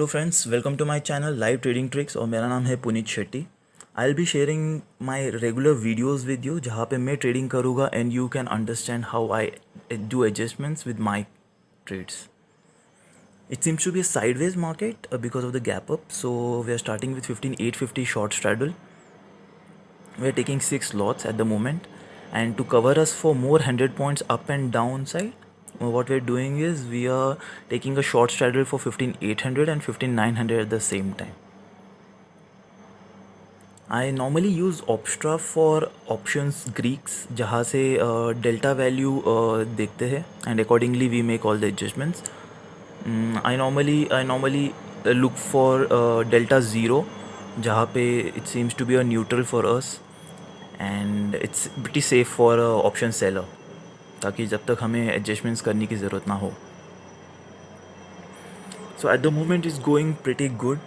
Hello friends, welcome to my channel live trading tricks और मेरा नाम है Puneet Shetty. I will be sharing my regular videos with you जहाँ पे मैं ट्रेडिंग करूँगा and you can understand how I do adjustments with my trades. It seems to be a sideways market because of the gap up. So we are starting with 15,850 short straddle. We are taking 6 lots at the moment, and to cover us for more 100 points up and downside, what we're doing is we are taking a short straddle for 15,800 and 15,900 at the same time. I normally use Opstra for options Greeks जहाँ से delta value देखते हैं and accordingly we make all the adjustments. I normally look for delta 0 जहाँ पे it seems to be a neutral for us and it's pretty safe for option seller ताकि जब तक हमें adjustments करने की ज़रूरत ना हो. So at the moment it's going pretty good.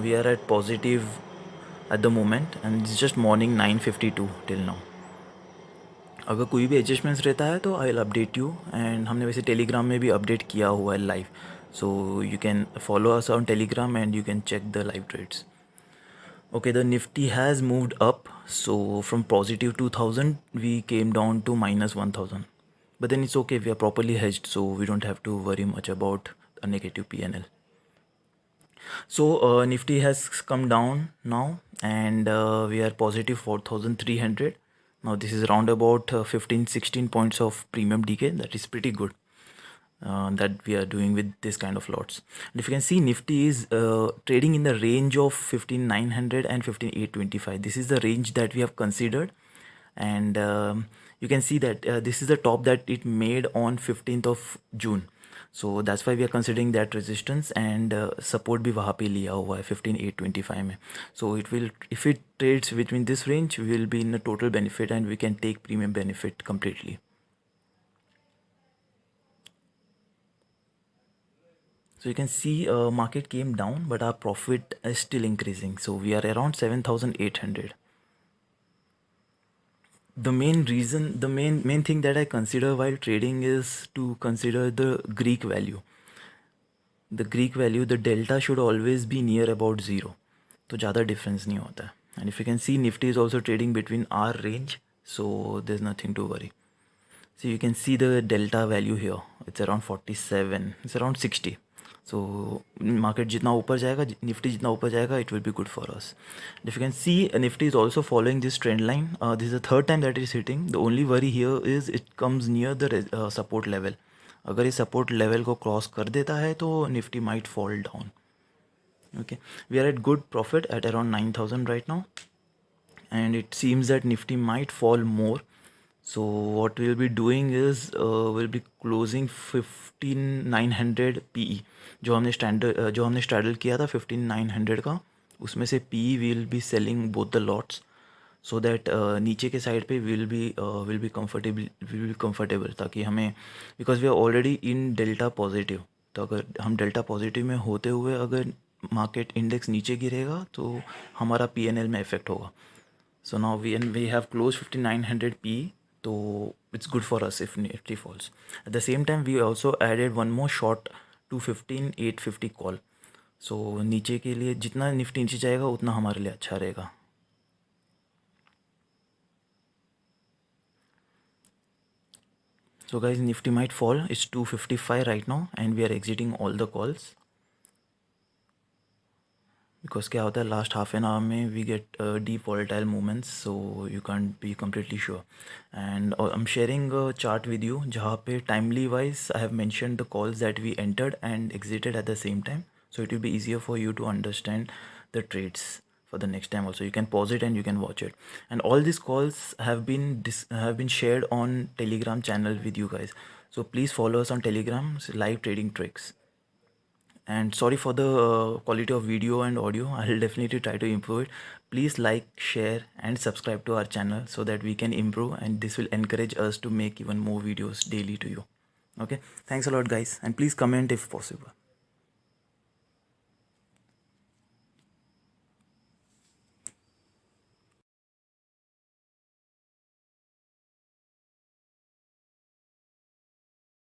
We are at positive at the moment and it's just morning 9:52 till now. अगर कोई भी एडजस्टमेंट्स रहता है तो I will update you and हमने वैसे टेलीग्राम में भी अपडेट किया हुआ है live, so you can follow us on Telegram and you can check the live trades. Okay, the Nifty has moved up, so from positive 2000 we came down to minus 1000, but then it's okay, we are properly hedged, so we don't have to worry much about a negative PNL. So Nifty has come down now and we are positive 4300. Now this is around about 15-16 points of premium decay. That is pretty good that we are doing with this kind of lots. And if you can see, Nifty is trading in the range of 15,900 and 15,825. This is the range that we have considered, and you can see that this is the top that it made on 15th of June. So that's why we are considering that resistance and support भी वहाँ पे लिया हुआ है 15,825 में. So it will, if it trades between this range, we will be in a total benefit and we can take premium benefit completely. So you can see market came down, but our profit is still increasing. So we are around 7,800. The main reason, the main thing that I consider while trading is to consider the Greek value. The Greek value, the delta should always be near about 0. तो ज़्यादा difference नहीं होता है. And if you can see, Nifty is also trading between our range, so there's nothing to worry. So you can see the delta value here. It's around 47. It's around 60. So market जितना ऊपर जाएगा, Nifty जितना ऊपर जाएगा, it will be good for us. And if you can see, Nifty is also following this trend line. This is the third time that it is hitting. The only worry here is it comes near the support level. अगर ये support level को cross कर देता है तो Nifty might fall down. Okay, we are at good profit at around 9,000 right now, and it seems that Nifty might fall more. So what we'll be doing is we'll be closing 15,900 PE जो हमने straddle किया था 15,900 का, उसमें से PE will be selling both the lots so that नीचे के side पे will be comfortable ताकि हमें, because we are already in delta positive, तो अगर हम delta positive में होते हुए अगर मार्केट इंडेक्स नीचे गिरेगा तो हमारा PNL में इफेक्ट होगा. So now we have closed 5,900 PE, so it's good for us if Nifty falls. At the same time, we also added one more short to 15,850 call. So नीचे के लिए जितना Nifty नीचे जाएगा उतना हमारे लिए अच्छा रहेगा. So guys, Nifty might fall. It's 255 right now, and we are exiting all the calls. Because क्या होता है, लास्ट हाफ एन आवर में we get deep volatile movements, so you can't be completely sure. And I am sharing chart with you जहाँ पे timely wise I have mentioned the calls that we entered and exited at the same time, so it will be easier for you to understand the trades for the next time. Also you can pause it and you can watch it, and all these calls have been shared on Telegram channel with you guys, so please follow us on Telegram, live trading tricks. And sorry for the quality of video and audio. I'll definitely try to improve it. Please like, share and subscribe to our channel so that we can improve, and this will encourage us to make even more videos daily to you. Okay, thanks a lot guys, and please comment if possible.